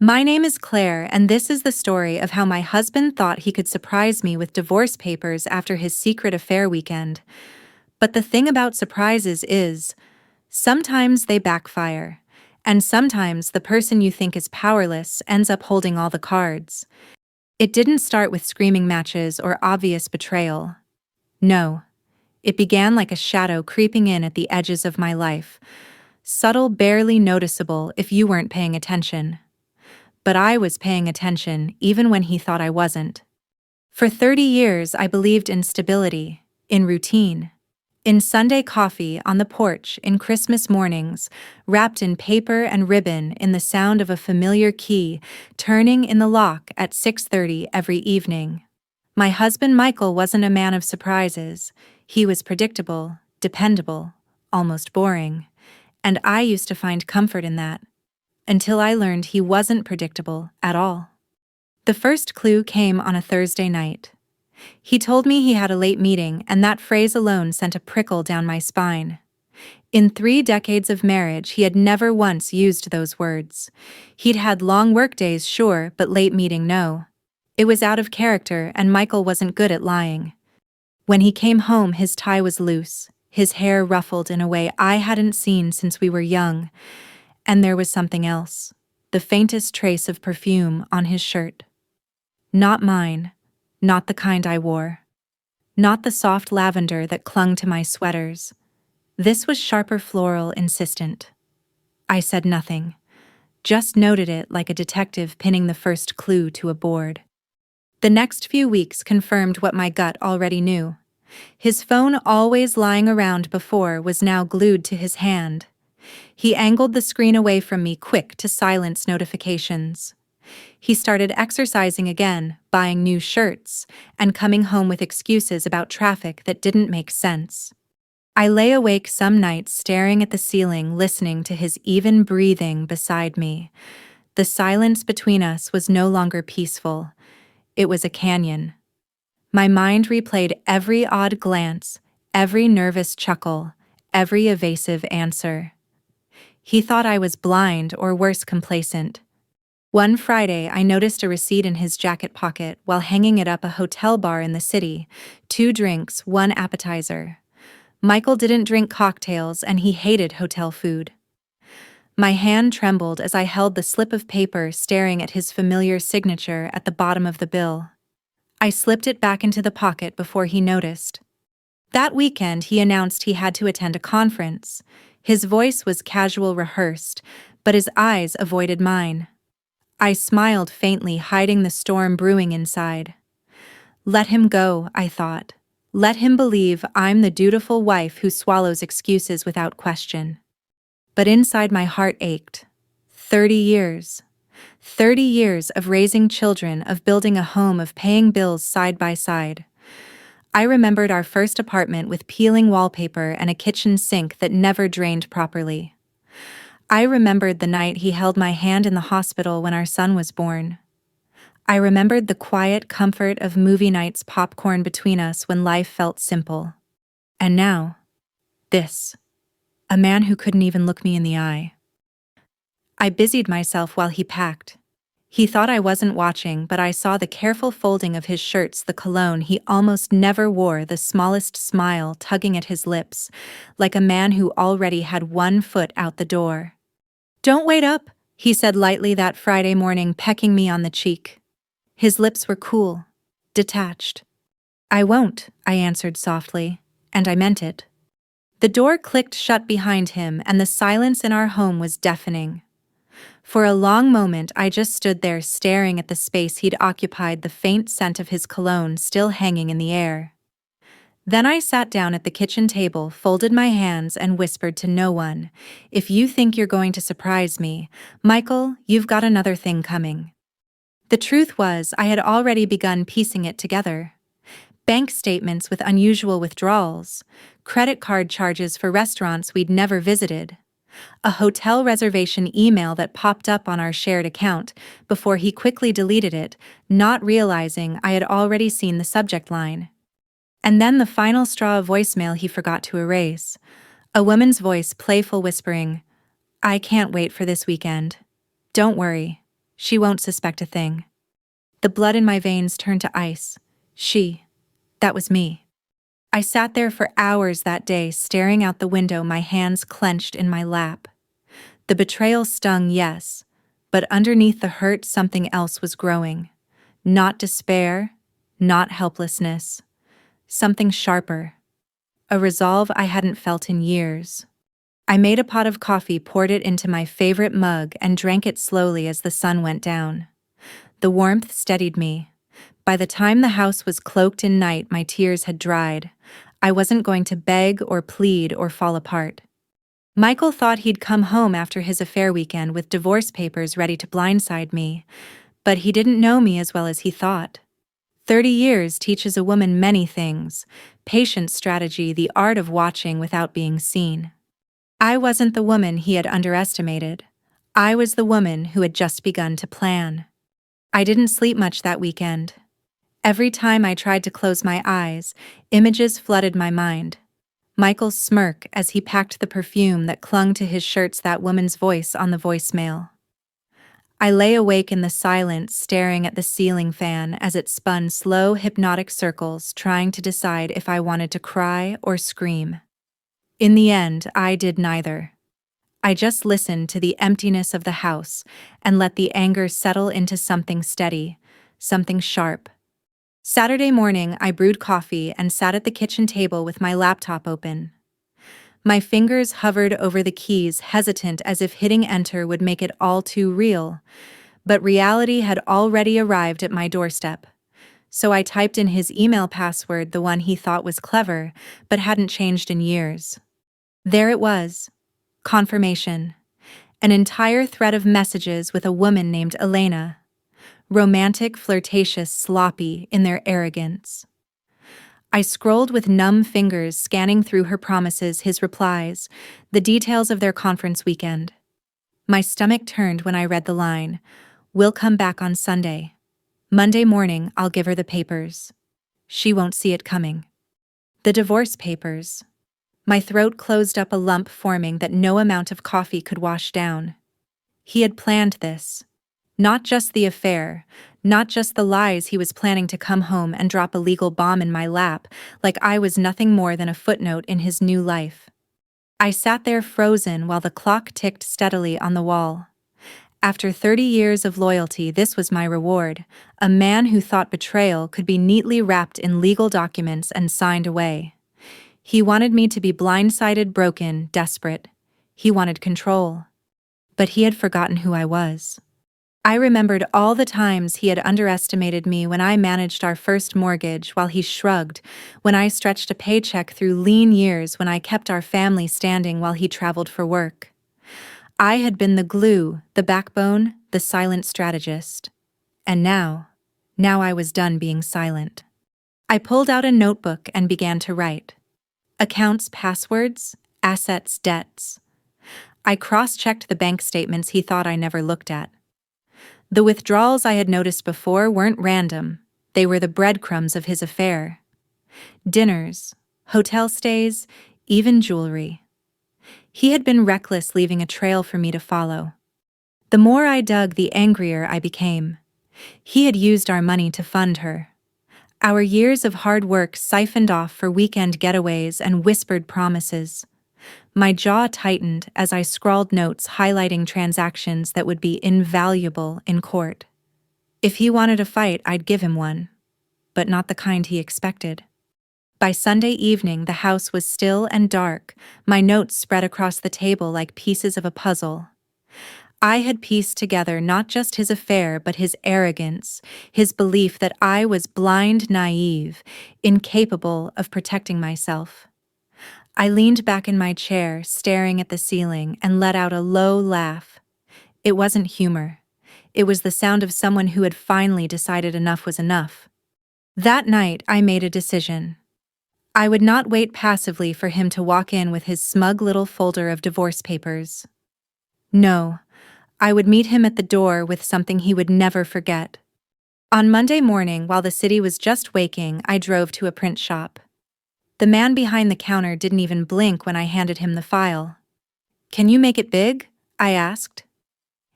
My name is Claire, and this is the story of how my husband thought he could surprise me with divorce papers after his secret affair weekend. But the thing about surprises is, sometimes they backfire, and sometimes the person you think is powerless ends up holding all the cards. It didn't start with screaming matches or obvious betrayal. No, it began like a shadow creeping in at the edges of my life, subtle, barely noticeable if you weren't paying attention. But I was paying attention even when he thought I wasn't. For 30 years, I believed in stability, in routine, in Sunday coffee on the porch, in Christmas mornings, wrapped in paper and ribbon, in the sound of a familiar key turning in the lock at 6:30 every evening. My husband Michael wasn't a man of surprises. He was predictable, dependable, almost boring. And I used to find comfort in that. Until I learned he wasn't predictable at all. The first clue came on a Thursday night. He told me he had a late meeting, and that phrase alone sent a prickle down my spine. In 3 decades of marriage, he had never once used those words. He'd had long workdays, sure, but late meeting, no. It was out of character, and Michael wasn't good at lying. When he came home, his tie was loose, his hair ruffled in a way I hadn't seen since we were young. And there was something else, the faintest trace of perfume on his shirt. Not mine, not the kind I wore. Not the soft lavender that clung to my sweaters. This was sharper floral, insistent. I said nothing, just noted it like a detective pinning the first clue to a board. The next few weeks confirmed what my gut already knew. His phone, always lying around before, was now glued to his hand. He angled the screen away from me, quick to silence notifications. He started exercising again, buying new shirts, and coming home with excuses about traffic that didn't make sense. I lay awake some nights staring at the ceiling, listening to his even breathing beside me. The silence between us was no longer peaceful. It was a canyon. My mind replayed every odd glance, every nervous chuckle, every evasive answer. He thought I was blind or worse, complacent. One Friday, I noticed a receipt in his jacket pocket while hanging it up a hotel bar in the city. 2 drinks, 1 appetizer. Michael didn't drink cocktails, and he hated hotel food. My hand trembled as I held the slip of paper, staring at his familiar signature at the bottom of the bill. I slipped it back into the pocket before he noticed. That weekend, he announced he had to attend a conference. His voice was casual, rehearsed, but his eyes avoided mine. I smiled faintly, hiding the storm brewing inside. Let him go, I thought. Let him believe I'm the dutiful wife who swallows excuses without question. But inside my heart ached. 30 years. 30 years of raising children, of building a home, of paying bills side by side. I remembered our first apartment with peeling wallpaper and a kitchen sink that never drained properly. I remembered the night he held my hand in the hospital when our son was born. I remembered the quiet comfort of movie nights, popcorn between us when life felt simple. And now, this. A man who couldn't even look me in the eye. I busied myself while he packed. He thought I wasn't watching, but I saw the careful folding of his shirts, the cologne he almost never wore, the smallest smile tugging at his lips, like a man who already had 1 foot out the door. "Don't wait up," he said lightly that Friday morning, pecking me on the cheek. His lips were cool, detached. "I won't," I answered softly, and I meant it. The door clicked shut behind him, and the silence in our home was deafening. For a long moment, I just stood there staring at the space he'd occupied, the faint scent of his cologne still hanging in the air. Then I sat down at the kitchen table, folded my hands, and whispered to no one, "If you think you're going to surprise me, Michael, you've got another thing coming." The truth was, I had already begun piecing it together. Bank statements with unusual withdrawals, credit card charges for restaurants we'd never visited, a hotel reservation email that popped up on our shared account before he quickly deleted it, not realizing I had already seen the subject line. And then the final straw, a voicemail he forgot to erase. A woman's voice, playful, whispering, "I can't wait for this weekend. Don't worry. She won't suspect a thing. The blood in my veins turned to ice. That was me. I sat there for hours that day, staring out the window, my hands clenched in my lap. The betrayal stung, yes, but underneath the hurt, something else was growing. Not despair, not helplessness. Something sharper. A resolve I hadn't felt in years. I made a pot of coffee, poured it into my favorite mug, and drank it slowly as the sun went down. The warmth steadied me. By the time the house was cloaked in night, my tears had dried. I wasn't going to beg or plead or fall apart. Michael thought he'd come home after his affair weekend with divorce papers ready to blindside me, but he didn't know me as well as he thought. 30 years teaches a woman many things: patience, strategy, the art of watching without being seen. I wasn't the woman he had underestimated. I was the woman who had just begun to plan. I didn't sleep much that weekend. Every time I tried to close my eyes, images flooded my mind. Michael's smirk as he packed the perfume that clung to his shirts, that woman's voice on the voicemail. I lay awake in the silence, staring at the ceiling fan as it spun slow, hypnotic circles, trying to decide if I wanted to cry or scream. In the end, I did neither. I just listened to the emptiness of the house and let the anger settle into something steady, something sharp. Saturday morning, I brewed coffee and sat at the kitchen table with my laptop open. My fingers hovered over the keys, hesitant as if hitting enter would make it all too real. But reality had already arrived at my doorstep. So I typed in his email password, the one he thought was clever, but hadn't changed in years. There it was. Confirmation. An entire thread of messages with a woman named Elena. Romantic, flirtatious, sloppy in their arrogance. I scrolled with numb fingers, scanning through her promises, his replies, the details of their conference weekend. My stomach turned when I read the line, "We'll come back on Sunday. Monday morning, I'll give her the papers. She won't see it coming." The divorce papers. My throat closed up, a lump forming that no amount of coffee could wash down. He had planned this. Not just the affair, not just the lies. He was planning to come home and drop a legal bomb in my lap, like I was nothing more than a footnote in his new life. I sat there frozen while the clock ticked steadily on the wall. After 30 years of loyalty, this was my reward, a man who thought betrayal could be neatly wrapped in legal documents and signed away. He wanted me to be blindsided, broken, desperate. He wanted control. But he had forgotten who I was. I remembered all the times he had underestimated me, when I managed our first mortgage while he shrugged, when I stretched a paycheck through lean years, when I kept our family standing while he traveled for work. I had been the glue, the backbone, the silent strategist. And now I was done being silent. I pulled out a notebook and began to write. Accounts, passwords, assets, debts. I cross-checked the bank statements he thought I never looked at. The withdrawals I had noticed before weren't random. They were the breadcrumbs of his affair. Dinners, hotel stays, even jewelry. He had been reckless, leaving a trail for me to follow. The more I dug, the angrier I became. He had used our money to fund her. Our years of hard work siphoned off for weekend getaways and whispered promises. My jaw tightened as I scrawled notes highlighting transactions that would be invaluable in court. If he wanted a fight, I'd give him one, but not the kind he expected. By Sunday evening, the house was still and dark, my notes spread across the table like pieces of a puzzle. I had pieced together not just his affair, but his arrogance, his belief that I was blind, naive, incapable of protecting myself. I leaned back in my chair, staring at the ceiling, and let out a low laugh. It wasn't humor. It was the sound of someone who had finally decided enough was enough. That night, I made a decision. I would not wait passively for him to walk in with his smug little folder of divorce papers. No, I would meet him at the door with something he would never forget. On Monday morning, while the city was just waking, I drove to a print shop. The man behind the counter didn't even blink when I handed him the file. "Can you make it big?" I asked.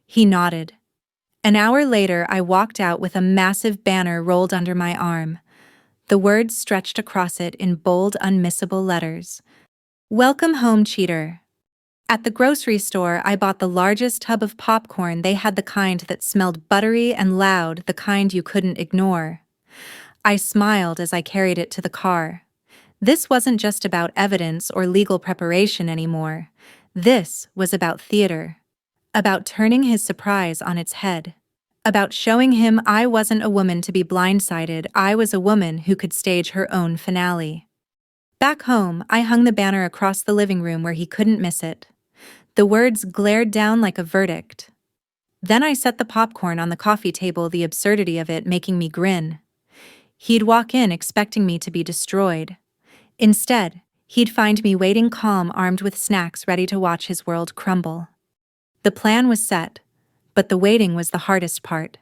He nodded. An hour later, I walked out with a massive banner rolled under my arm. The words stretched across it in bold, unmissable letters. Welcome home, cheater. At the grocery store, I bought the largest tub of popcorn. They had the kind that smelled buttery and loud, the kind you couldn't ignore. I smiled as I carried it to the car. This wasn't just about evidence or legal preparation anymore. This was about theater. About turning his surprise on its head. About showing him I wasn't a woman to be blindsided, I was a woman who could stage her own finale. Back home, I hung the banner across the living room where he couldn't miss it. The words glared down like a verdict. Then I set the popcorn on the coffee table, the absurdity of it making me grin. He'd walk in expecting me to be destroyed. Instead, he'd find me waiting calm, armed with snacks, ready to watch his world crumble. The plan was set, but the waiting was the hardest part.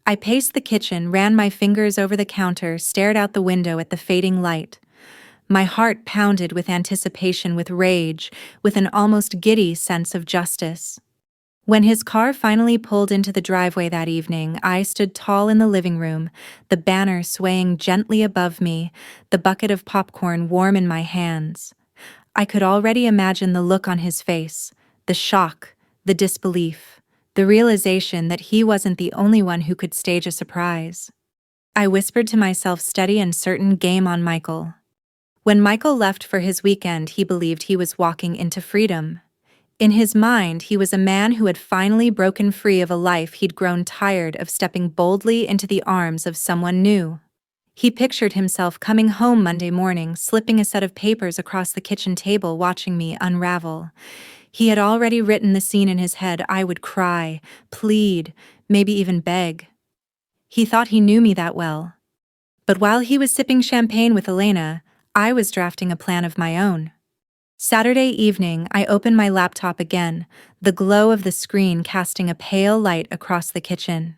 I paced the kitchen, ran my fingers over the counter, stared out the window at the fading light. My heart pounded with anticipation, with rage, with an almost giddy sense of justice. When his car finally pulled into the driveway that evening, I stood tall in the living room, the banner swaying gently above me, the bucket of popcorn warm in my hands. I could already imagine the look on his face, the shock, the disbelief, the realization that he wasn't the only one who could stage a surprise. I whispered to myself, steady and certain, game on, Michael. When Michael left for his weekend, he believed he was walking into freedom. In his mind, he was a man who had finally broken free of a life he'd grown tired of, stepping boldly into the arms of someone new. He pictured himself coming home Monday morning, slipping a set of papers across the kitchen table, watching me unravel. He had already written the scene in his head. I would cry, plead, maybe even beg. He thought he knew me that well. But while he was sipping champagne with Elena, I was drafting a plan of my own. Saturday evening, I opened my laptop again, the glow of the screen casting a pale light across the kitchen.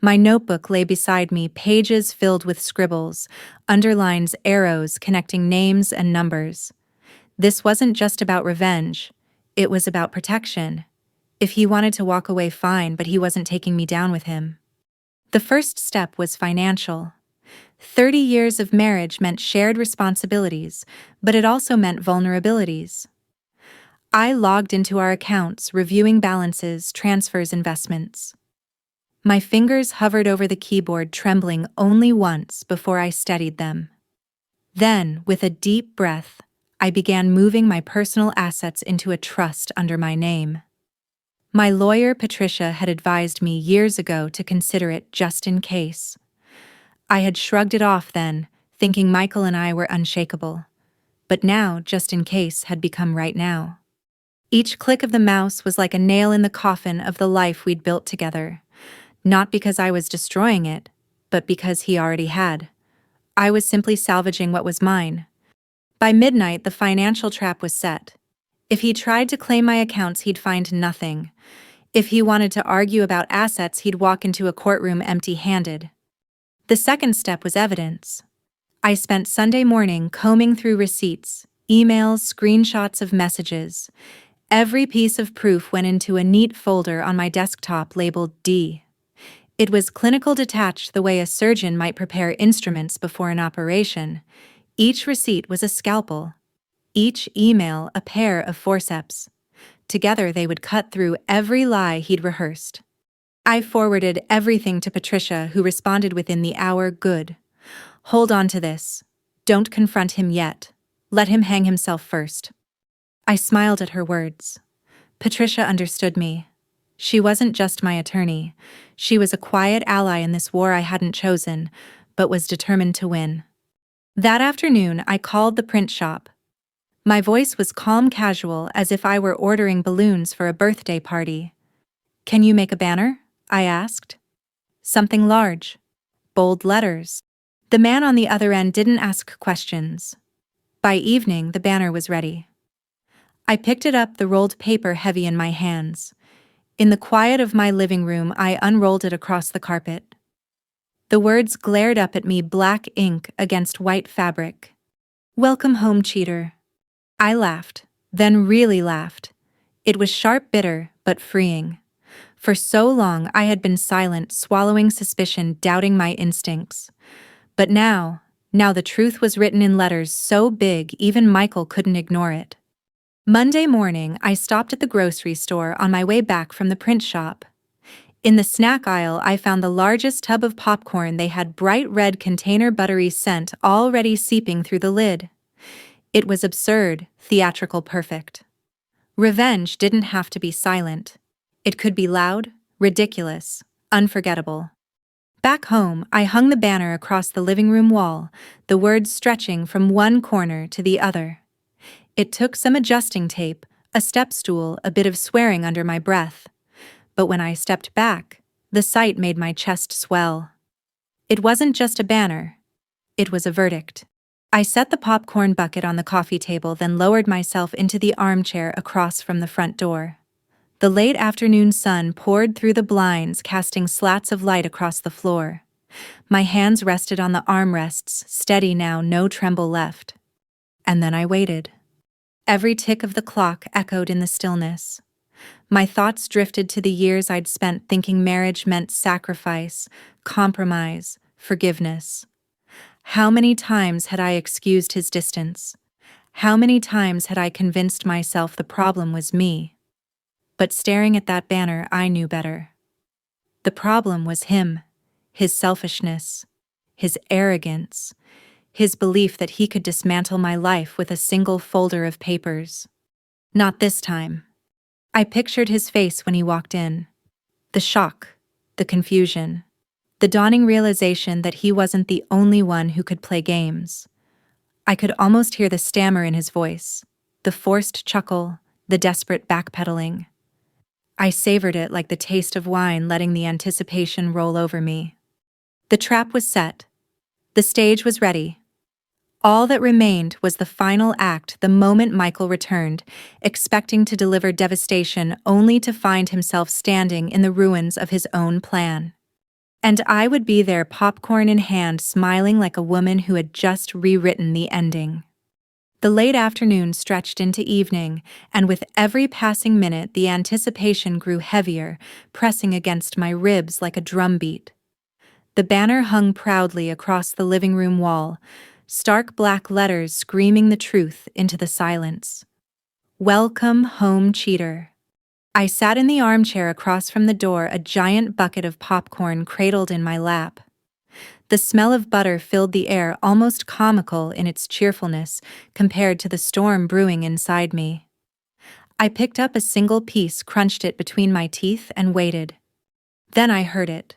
My notebook lay beside me, pages filled with scribbles, underlines, arrows connecting names and numbers. This wasn't just about revenge. It was about protection. If he wanted to walk away, fine, but he wasn't taking me down with him. The first step was financial. 30 years of marriage meant shared responsibilities, but it also meant vulnerabilities. I logged into our accounts, reviewing balances, transfers, investments. My fingers hovered over the keyboard, trembling only once before I steadied them. Then, with a deep breath, I began moving my personal assets into a trust under my name. My lawyer, Patricia, had advised me years ago to consider it just in case. I had shrugged it off then, thinking Michael and I were unshakable. But now, just in case had become right now. Each click of the mouse was like a nail in the coffin of the life we'd built together. Not because I was destroying it, but because he already had. I was simply salvaging what was mine. By midnight, the financial trap was set. If he tried to claim my accounts, he'd find nothing. If he wanted to argue about assets, he'd walk into a courtroom empty-handed. The second step was evidence. I spent Sunday morning combing through receipts, emails, screenshots of messages. Every piece of proof went into a neat folder on my desktop labeled D. It was clinical, detached, the way a surgeon might prepare instruments before an operation. Each receipt was a scalpel. Each email a pair of forceps. Together they would cut through every lie he'd rehearsed. I forwarded everything to Patricia, who responded within the hour, good. Hold on to this. Don't confront him yet. Let him hang himself first. I smiled at her words. Patricia understood me. She wasn't just my attorney. She was a quiet ally in this war I hadn't chosen, but was determined to win. That afternoon, I called the print shop. My voice was calm, casual, as if I were ordering balloons for a birthday party. Can you make a banner? I asked. Something large. Bold letters. The man on the other end didn't ask questions. By evening, the banner was ready. I picked it up, the rolled paper heavy in my hands. In the quiet of my living room, I unrolled it across the carpet. The words glared up at me, black ink against white fabric. Welcome home, cheater. I laughed, then really laughed. It was sharp, bitter, but freeing. For so long I had been silent, swallowing suspicion, doubting my instincts. But now the truth was written in letters so big even Michael couldn't ignore it. Monday morning, I stopped at the grocery store on my way back from the print shop. In the snack aisle, I found the largest tub of popcorn. They had bright red container buttery scent already seeping through the lid. It was absurd, theatrical perfect. Revenge didn't have to be silent. It could be loud, ridiculous, unforgettable. Back home, I hung the banner across the living room wall, the words stretching from one corner to the other. It took some adjusting tape, a step stool, a bit of swearing under my breath. But when I stepped back, the sight made my chest swell. It wasn't just a banner. It was a verdict. I set the popcorn bucket on the coffee table, then lowered myself into the armchair across from the front door. The late afternoon sun poured through the blinds, casting slats of light across the floor. My hands rested on the armrests, steady now, no tremble left. And then I waited. Every tick of the clock echoed in the stillness. My thoughts drifted to the years I'd spent thinking marriage meant sacrifice, compromise, forgiveness. How many times had I excused his distance? How many times had I convinced myself the problem was me? But staring at that banner, I knew better. The problem was him, his selfishness, his arrogance, his belief that he could dismantle my life with a single folder of papers. Not this time. I pictured his face when he walked in. The shock, the confusion, the dawning realization that he wasn't the only one who could play games. I could almost hear the stammer in his voice, the forced chuckle, the desperate backpedaling. I savored it like the taste of wine, letting the anticipation roll over me. The trap was set. The stage was ready. All that remained was the final act, the moment Michael returned, expecting to deliver devastation only to find himself standing in the ruins of his own plan. And I would be there, popcorn in hand, smiling like a woman who had just rewritten the ending. The late afternoon stretched into evening, and with every passing minute the anticipation grew heavier, pressing against my ribs like a drumbeat. The banner hung proudly across the living room wall, stark black letters screaming the truth into the silence. Welcome home, cheater. I sat in the armchair across from the door, a giant bucket of popcorn cradled in my lap. The smell of butter filled the air, almost comical in its cheerfulness compared to the storm brewing inside me. I picked up a single piece, crunched it between my teeth, and waited. Then I heard it.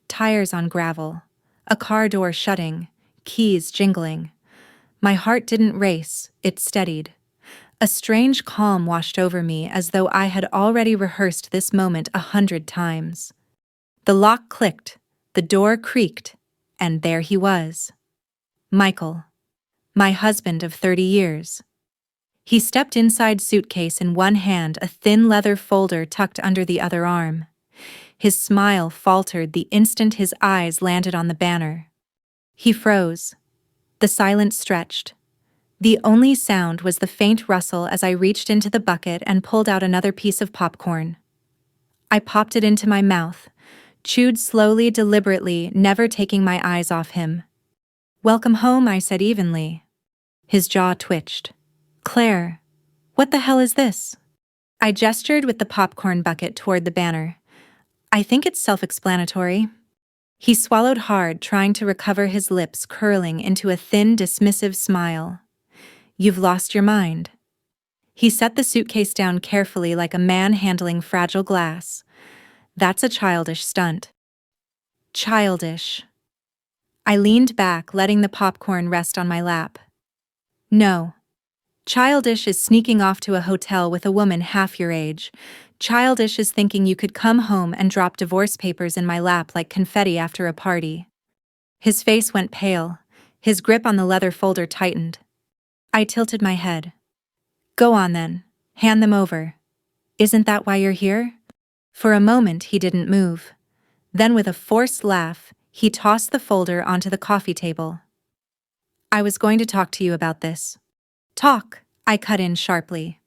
Tires on gravel, a car door shutting, keys jingling. My heart didn't race, it steadied. A strange calm washed over me, as though I had already rehearsed this moment 100 times. The lock clicked, the door creaked, and there he was. Michael, my husband of 30 years. He stepped inside, suitcase in one hand, a thin leather folder tucked under the other arm. His smile faltered the instant his eyes landed on the banner. He froze. The silence stretched. The only sound was the faint rustle as I reached into the bucket and pulled out another piece of popcorn. I popped it into my mouth, chewed slowly, deliberately, never taking my eyes off him. Welcome home, I said evenly. His jaw twitched. Claire, what the hell is this? I gestured with the popcorn bucket toward the banner. I think it's self-explanatory. He swallowed hard, trying to recover his lips, curling into a thin, dismissive smile. You've lost your mind. He set the suitcase down carefully, like a man handling fragile glass. That's a childish stunt. Childish. I leaned back, letting the popcorn rest on my lap. No. Childish is sneaking off to a hotel with a woman half your age. Childish is thinking you could come home and drop divorce papers in my lap like confetti after a party. His face went pale. His grip on the leather folder tightened. I tilted my head. Go on then. Hand them over. Isn't that why you're here? For a moment he didn't move. Then with a forced laugh, he tossed the folder onto the coffee table. I was going to talk to you about this. Talk, I cut in sharply.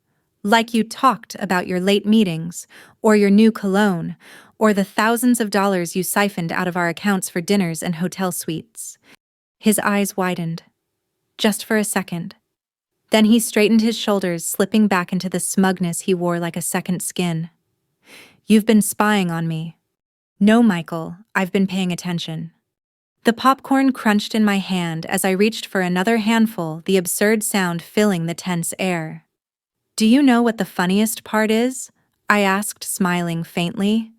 Like you talked about your late meetings, or your new cologne, or the thousands of dollars you siphoned out of our accounts for dinners and hotel suites. His eyes widened. Just for a second. Then he straightened his shoulders, slipping back into the smugness he wore like a second skin. You've been spying on me. No, Michael, I've been paying attention. The popcorn crunched in my hand as I reached for another handful, the absurd sound filling the tense air. Do you know what the funniest part is? I asked, smiling faintly.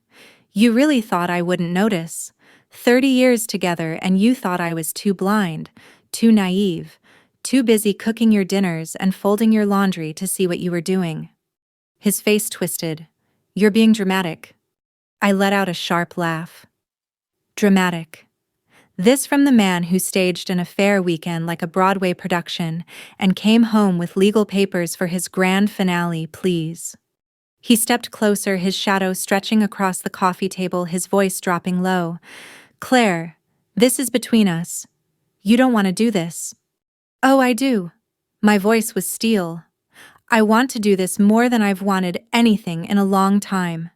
You really thought I wouldn't notice. 30 years together and you thought I was too blind, too naive, too busy cooking your dinners and folding your laundry to see what you were doing. His face twisted. You're being dramatic. I let out a sharp laugh. Dramatic. This from the man who staged an affair weekend like a Broadway production and came home with legal papers for his grand finale, please. He stepped closer, his shadow stretching across the coffee table, his voice dropping low. Claire, this is between us. You don't want to do this. Oh, I do. My voice was steel. I want to do this more than I've wanted anything in a long time.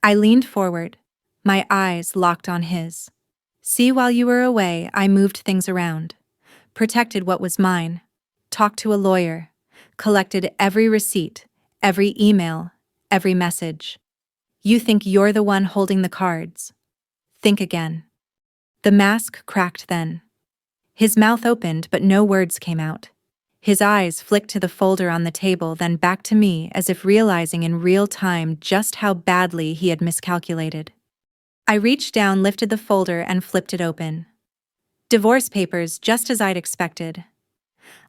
I leaned forward, my eyes locked on his. See, while you were away, I moved things around, protected what was mine, talked to a lawyer, collected every receipt, every email, every message. You think you're the one holding the cards. Think again. The mask cracked then. His mouth opened, but no words came out. His eyes flicked to the folder on the table, then back to me, as if realizing in real time just how badly he had miscalculated. I reached down, lifted the folder, and flipped it open. Divorce papers, just as I'd expected.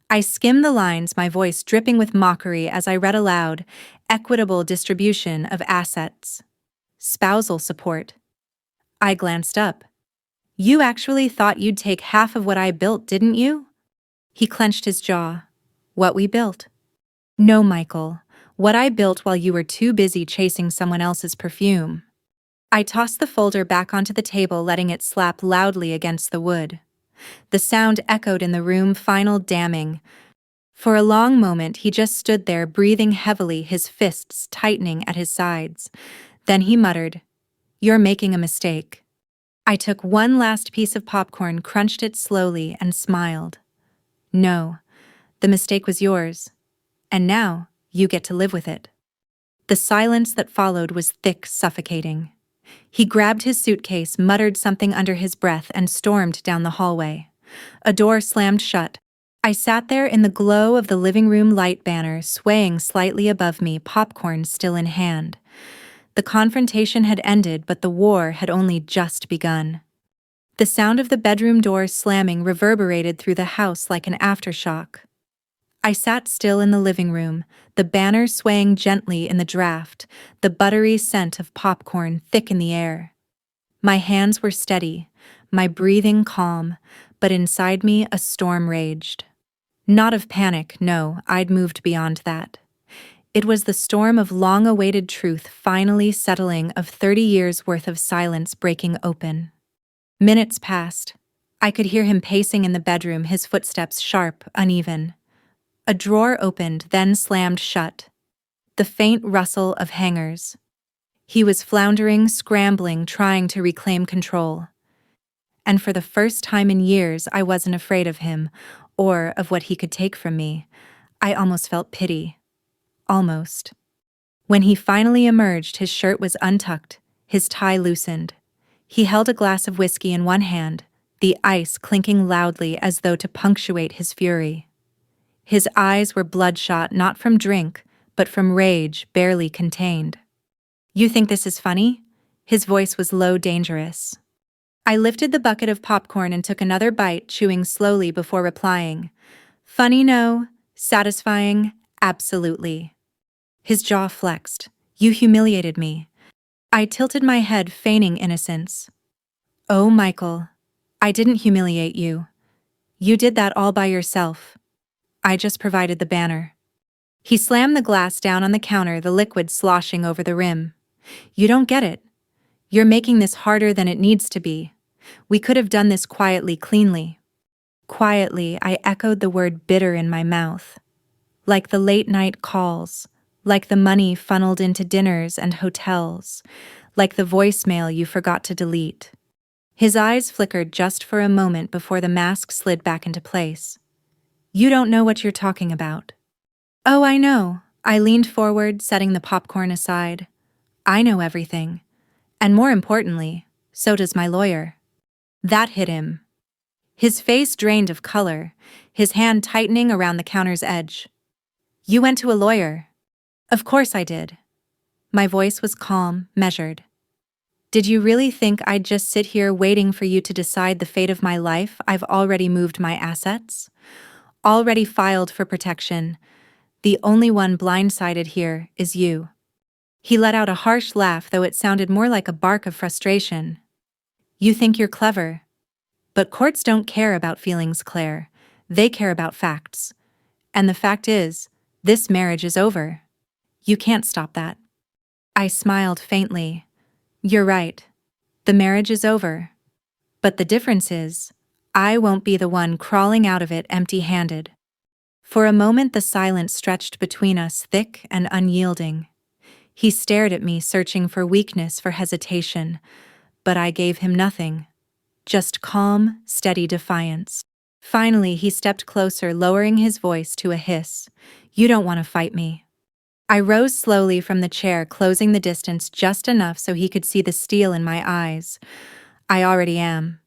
I skimmed the lines, my voice dripping with mockery as I read aloud, equitable distribution of assets. Spousal support. I glanced up. You actually thought you'd take half of what I built, didn't you? He clenched his jaw. What we built? No, Michael. What I built while you were too busy chasing someone else's perfume. I tossed the folder back onto the table, letting it slap loudly against the wood. The sound echoed in the room, final damning. For a long moment, he just stood there, breathing heavily, his fists tightening at his sides. Then he muttered, You're making a mistake. I took one last piece of popcorn, crunched it slowly, and smiled. No, the mistake was yours. And now, you get to live with it. The silence that followed was thick, suffocating. He grabbed his suitcase, muttered something under his breath, and stormed down the hallway. A door slammed shut. I sat there in the glow of the living room light banner, swaying slightly above me, popcorn still in hand. The confrontation had ended, but the war had only just begun. The sound of the bedroom door slamming reverberated through the house like an aftershock. I sat still in the living room, the banner swaying gently in the draft, the buttery scent of popcorn thick in the air. My hands were steady, my breathing calm, but inside me a storm raged. Not of panic, no, I'd moved beyond that. It was the storm of long-awaited truth finally settling, of 30 years' worth of silence breaking open. Minutes passed. I could hear him pacing in the bedroom, his footsteps sharp, uneven. A drawer opened, then slammed shut. The faint rustle of hangers. He was floundering, scrambling, trying to reclaim control. And for the first time in years, I wasn't afraid of him, or of what he could take from me. I almost felt pity. Almost. When he finally emerged, his shirt was untucked, his tie loosened. He held a glass of whiskey in one hand, the ice clinking loudly as though to punctuate his fury. His eyes were bloodshot, not from drink, but from rage barely contained. You think this is funny? His voice was low, dangerous. I lifted the bucket of popcorn and took another bite, chewing slowly before replying. Funny, no. Satisfying, absolutely. His jaw flexed. You humiliated me. I tilted my head, feigning innocence. Oh, Michael, I didn't humiliate you. You did that all by yourself. I just provided the banner. He slammed the glass down on the counter, the liquid sloshing over the rim. You don't get it. You're making this harder than it needs to be. We could have done this quietly, cleanly. Quietly, I echoed the word bitter in my mouth. Like the late-night calls, like the money funneled into dinners and hotels, like the voicemail you forgot to delete. His eyes flickered just for a moment before the mask slid back into place. You don't know what you're talking about. Oh, I know. I leaned forward, setting the popcorn aside. I know everything. And more importantly, so does my lawyer. That hit him. His face drained of color, his hand tightening around the counter's edge. You went to a lawyer. Of course I did. My voice was calm, measured. Did you really think I'd just sit here waiting for you to decide the fate of my life? I've already moved my assets, already filed for protection. The only one blindsided here is you. He let out a harsh laugh, though it sounded more like a bark of frustration. You think you're clever. But courts don't care about feelings, Claire. They care about facts. And the fact is, this marriage is over. You can't stop that. I smiled faintly. You're right. The marriage is over. But the difference is, I won't be the one crawling out of it empty-handed. For a moment the silence stretched between us, thick and unyielding. He stared at me, searching for weakness, for hesitation, but I gave him nothing. Just calm, steady defiance. Finally, he stepped closer, lowering his voice to a hiss. You don't want to fight me. I rose slowly from the chair, closing the distance just enough so he could see the steel in my eyes. I already am.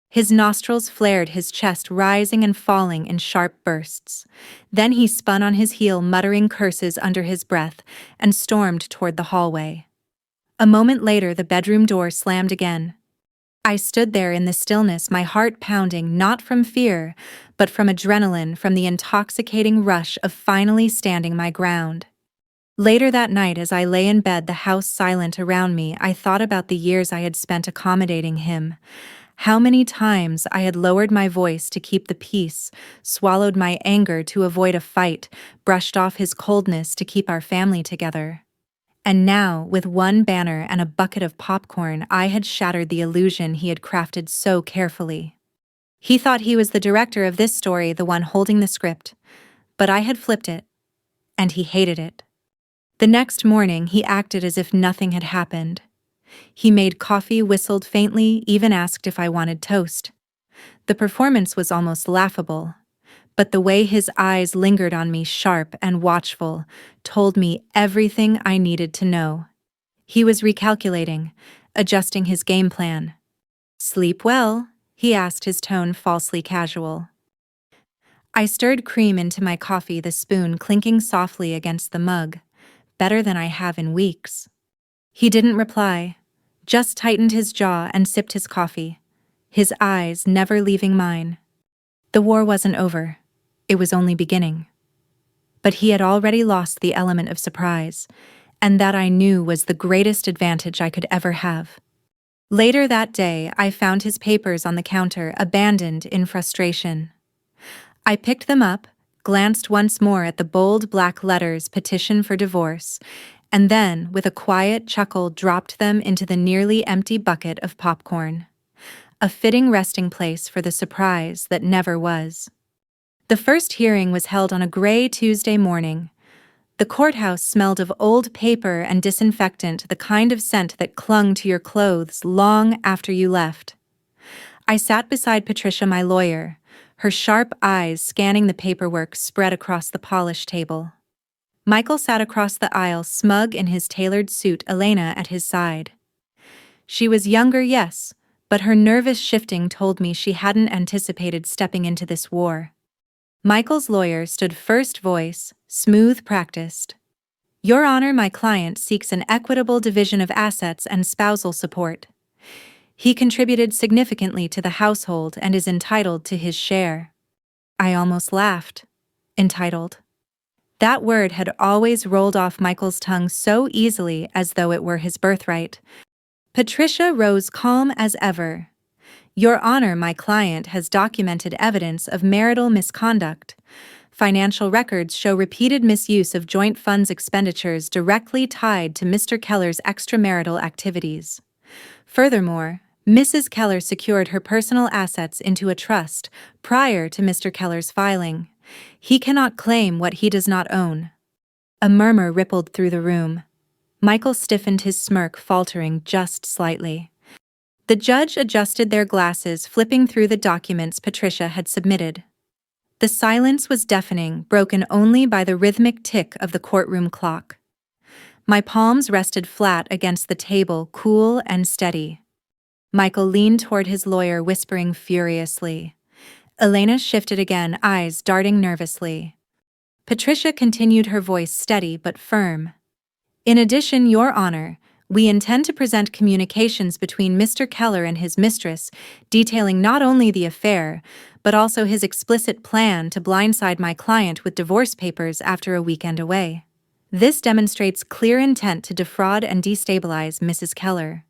His nostrils flared, his chest rising and falling in sharp bursts. Then he spun on his heel, muttering curses under his breath, and stormed toward the hallway. A moment later, the bedroom door slammed again. I stood there in the stillness, my heart pounding, not from fear, but from adrenaline, from the intoxicating rush of finally standing my ground. Later that night, as I lay in bed, the house silent around me, I thought about the years I had spent accommodating him. How many times I had lowered my voice to keep the peace, swallowed my anger to avoid a fight, brushed off his coldness to keep our family together. And now, with one banner and a bucket of popcorn, I had shattered the illusion he had crafted so carefully. He thought he was the director of this story, the one holding the script. But I had flipped it, and he hated it. The next morning, he acted as if nothing had happened. He made coffee, whistled faintly, even asked if I wanted toast. The performance was almost laughable, but the way his eyes lingered on me, sharp and watchful, told me everything I needed to know. He was recalculating, adjusting his game plan. Sleep well? He asked, his tone falsely casual. I stirred cream into my coffee, the spoon clinking softly against the mug. Better than I have in weeks. He didn't reply, just tightened his jaw and sipped his coffee, his eyes never leaving mine. The war wasn't over. It was only beginning. But he had already lost the element of surprise, and that I knew was the greatest advantage I could ever have. Later that day, I found his papers on the counter, abandoned in frustration. I picked them up, glanced once more at the bold black letters, petition for divorce, and then, with a quiet chuckle, dropped them into the nearly empty bucket of popcorn. A fitting resting place for the surprise that never was. The first hearing was held on a gray Tuesday morning. The courthouse smelled of old paper and disinfectant, the kind of scent that clung to your clothes long after you left. I sat beside Patricia, my lawyer, her sharp eyes scanning the paperwork spread across the polished table. Michael sat across the aisle, smug in his tailored suit, Elena at his side. She was younger, yes, but her nervous shifting told me she hadn't anticipated stepping into this war. Michael's lawyer stood first, voice, smooth, practiced. Your Honor, my client seeks an equitable division of assets and spousal support. He contributed significantly to the household and is entitled to his share. I almost laughed. Entitled. That word had always rolled off Michael's tongue so easily, as though it were his birthright. Patricia rose calm as ever. Your Honor, my client has documented evidence of marital misconduct. Financial records show repeated misuse of joint funds expenditures directly tied to Mr. Keller's extramarital activities. Furthermore, Mrs. Keller secured her personal assets into a trust prior to Mr. Keller's filing. He cannot claim what he does not own. A murmur rippled through the room. Michael stiffened his smirk, faltering just slightly. The judge adjusted their glasses, flipping through the documents Patricia had submitted. The silence was deafening, broken only by the rhythmic tick of the courtroom clock. My palms rested flat against the table, cool and steady. Michael leaned toward his lawyer, whispering furiously. Elena shifted again, eyes darting nervously. Patricia continued, her voice steady but firm. In addition, Your Honor, we intend to present communications between Mr. Keller and his mistress, detailing not only the affair, but also his explicit plan to blindside my client with divorce papers after a weekend away. This demonstrates clear intent to defraud and destabilize Mrs. Keller.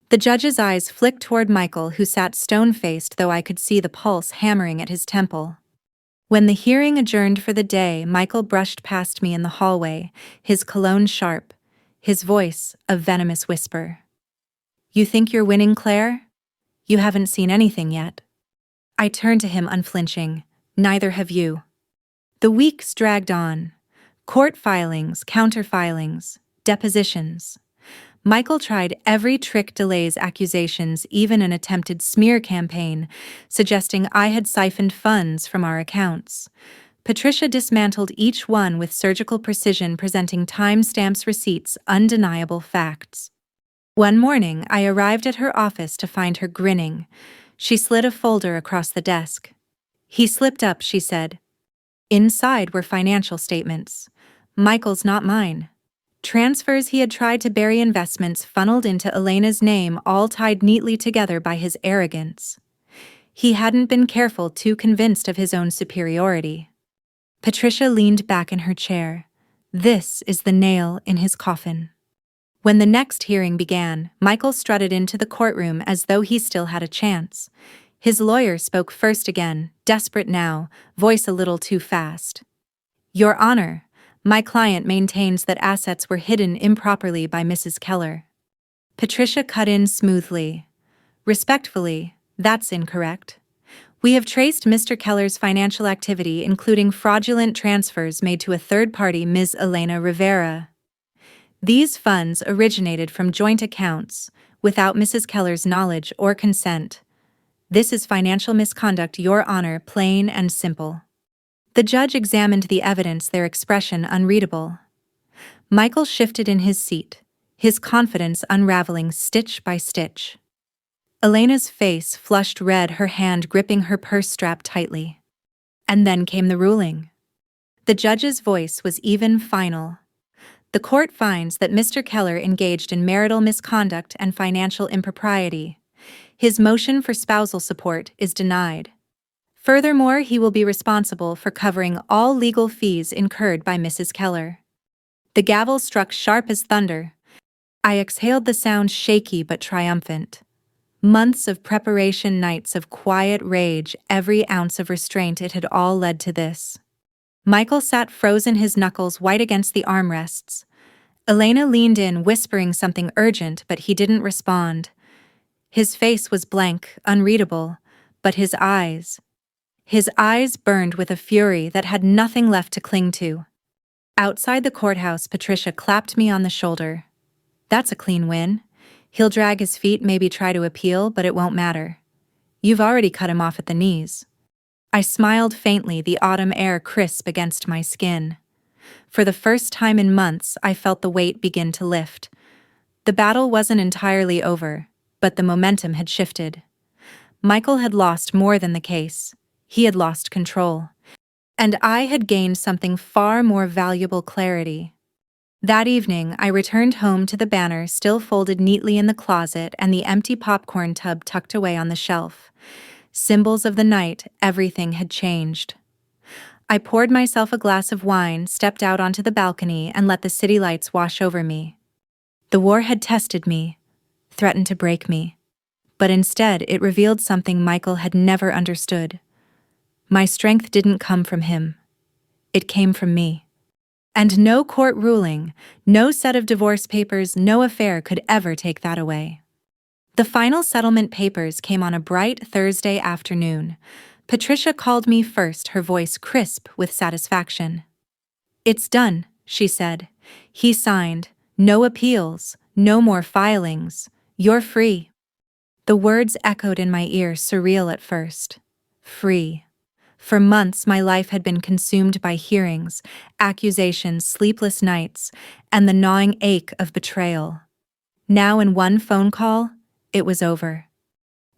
The judge's eyes flicked toward Michael, who sat stone-faced, though I could see the pulse hammering at his temple. When the hearing adjourned for the day, Michael brushed past me in the hallway, his cologne sharp, his voice a venomous whisper. "You think you're winning, Claire? You haven't seen anything yet." I turned to him unflinching. "Neither have you." The weeks dragged on. Court filings, counter-filings, depositions. Michael tried every trick, delays, accusations, even an attempted smear campaign, suggesting I had siphoned funds from our accounts. Patricia dismantled each one with surgical precision, presenting timestamps, receipts, undeniable facts. One morning, I arrived at her office to find her grinning. She slid a folder across the desk. "He slipped up," she said. Inside were financial statements. Michael's, not mine. Transfers he had tried to bury, investments funneled into Elena's name, all tied neatly together by his arrogance. He hadn't been careful, too convinced of his own superiority. Patricia leaned back in her chair. This is the nail in his coffin. When the next hearing began, Michael strutted into the courtroom as though he still had a chance. His lawyer spoke first again, desperate now, voice a little too fast. "Your Honor, my client maintains that assets were hidden improperly by Mrs. Keller." Patricia cut in smoothly. "Respectfully, that's incorrect. We have traced Mr. Keller's financial activity, including fraudulent transfers made to a third party, Ms. Elena Rivera. These funds originated from joint accounts, without Mrs. Keller's knowledge or consent. This is financial misconduct, Your Honor, plain and simple." The judge examined the evidence, their expression unreadable. Michael shifted in his seat, his confidence unraveling stitch by stitch. Elena's face flushed red, her hand gripping her purse strap tightly. And then came the ruling. The judge's voice was even, final. "The court finds that Mr. Keller engaged in marital misconduct and financial impropriety. His motion for spousal support is denied. Furthermore, he will be responsible for covering all legal fees incurred by Mrs. Keller." The gavel struck sharp as thunder. I exhaled, the sound shaky but triumphant. Months of preparation, nights of quiet rage, every ounce of restraint, it had all led to this. Michael sat frozen, his knuckles white against the armrests. Elena leaned in, whispering something urgent, but he didn't respond. His face was blank, unreadable, but his eyes burned with a fury that had nothing left to cling to. Outside the courthouse, Patricia clapped me on the shoulder. "That's a clean win. He'll drag his feet, maybe try to appeal, but it won't matter. You've already cut him off at the knees." I smiled faintly, the autumn air crisp against my skin. For the first time in months, I felt the weight begin to lift. The battle wasn't entirely over, but the momentum had shifted. Michael had lost more than the case. He had lost control. And I had gained something far more valuable: clarity. That evening, I returned home to the banner still folded neatly in the closet and the empty popcorn tub tucked away on the shelf. Symbols of the night, everything had changed. I poured myself a glass of wine, stepped out onto the balcony, and let the city lights wash over me. The war had tested me, threatened to break me. But instead, it revealed something Michael had never understood. My strength didn't come from him. It came from me. And no court ruling, no set of divorce papers, no affair could ever take that away. The final settlement papers came on a bright Thursday afternoon. Patricia called me first, her voice crisp with satisfaction. "It's done," she said. He signed, "No appeals, no more filings. You're free." The words echoed in my ear, surreal at first. Free. For months, my life had been consumed by hearings, accusations, sleepless nights, and the gnawing ache of betrayal. Now, in one phone call, it was over.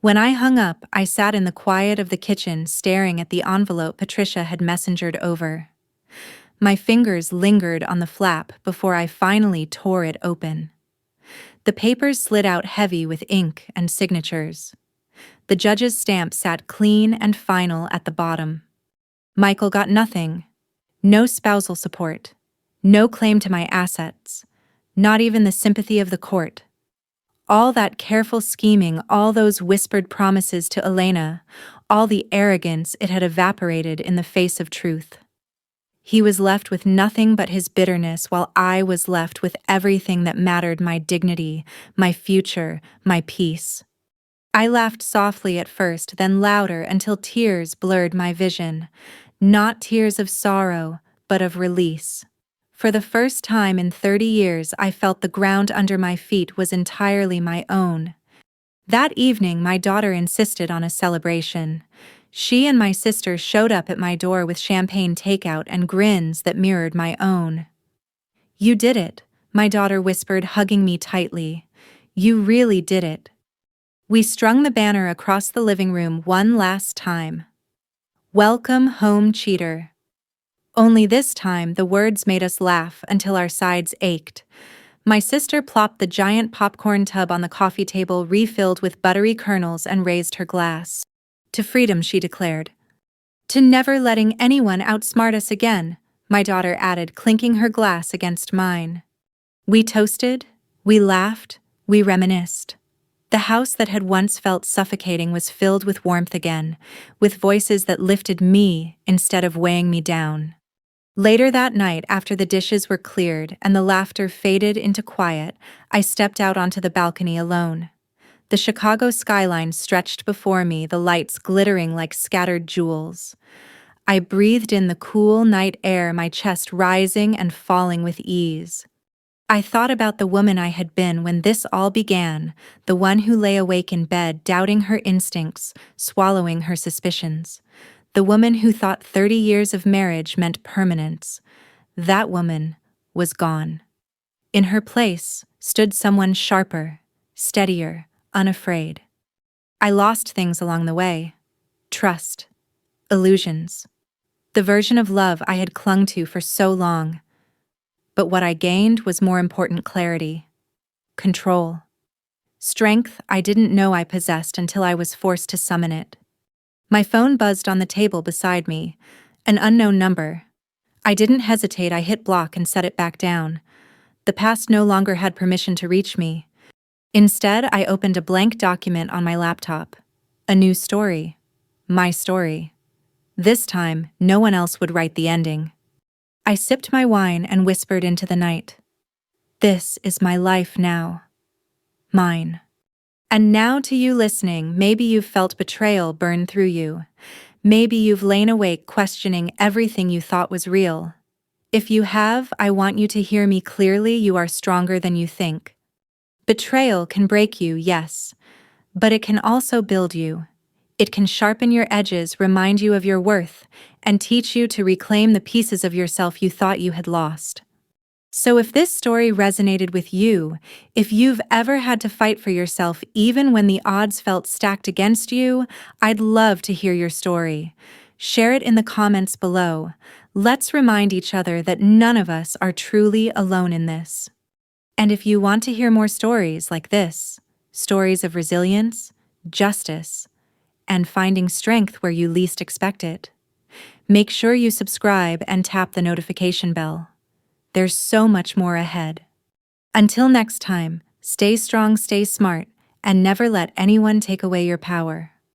When I hung up, I sat in the quiet of the kitchen staring at the envelope Patricia had messengered over. My fingers lingered on the flap before I finally tore it open. The papers slid out heavy with ink and signatures. The judge's stamp sat clean and final at the bottom. Michael got nothing. No spousal support. No claim to my assets. Not even the sympathy of the court. All that careful scheming, all those whispered promises to Elena, all the arrogance, it had evaporated in the face of truth. He was left with nothing but his bitterness, while I was left with everything that mattered: my dignity, my future, my peace. I laughed softly at first, then louder, until tears blurred my vision. Not tears of sorrow, but of release. For the first time in 30 years, I felt the ground under my feet was entirely my own. That evening, my daughter insisted on a celebration. She and my sister showed up at my door with champagne takeout and grins that mirrored my own. "You did it," my daughter whispered, hugging me tightly. "You really did it." We strung the banner across the living room one last time. "Welcome home, cheater." Only this time, the words made us laugh until our sides ached. My sister plopped the giant popcorn tub on the coffee table, refilled with buttery kernels, and raised her glass. "To freedom," she declared. "To never letting anyone outsmart us again," my daughter added, clinking her glass against mine. We toasted, we laughed, we reminisced. The house that had once felt suffocating was filled with warmth again, with voices that lifted me instead of weighing me down. Later that night, after the dishes were cleared and the laughter faded into quiet, I stepped out onto the balcony alone. The Chicago skyline stretched before me, the lights glittering like scattered jewels. I breathed in the cool night air, my chest rising and falling with ease. I thought about the woman I had been when this all began, the one who lay awake in bed, doubting her instincts, swallowing her suspicions. The woman who thought 30 years of marriage meant permanence. That woman was gone. In her place stood someone sharper, steadier, unafraid. I lost things along the way. Trust. Illusions. The version of love I had clung to for so long. But what I gained was more important: clarity. Control. Strength I didn't know I possessed until I was forced to summon it. My phone buzzed on the table beside me. An unknown number. I didn't hesitate. I hit block and set it back down. The past no longer had permission to reach me. Instead, I opened a blank document on my laptop. A new story. My story. This time, no one else would write the ending. I sipped my wine and whispered into the night. This is my life now. Mine. And now to you listening, maybe you've felt betrayal burn through you. Maybe you've lain awake questioning everything you thought was real. If you have, I want you to hear me clearly: you are stronger than you think. Betrayal can break you, yes, but it can also build you. It can sharpen your edges, remind you of your worth, and teach you to reclaim the pieces of yourself you thought you had lost. So if this story resonated with you, if you've ever had to fight for yourself even when the odds felt stacked against you, I'd love to hear your story. Share it in the comments below. Let's remind each other that none of us are truly alone in this. And if you want to hear more stories like this, stories of resilience, justice, and finding strength where you least expect it, make sure you subscribe and tap the notification bell. There's so much more ahead. Until next time, stay strong, stay smart, and never let anyone take away your power.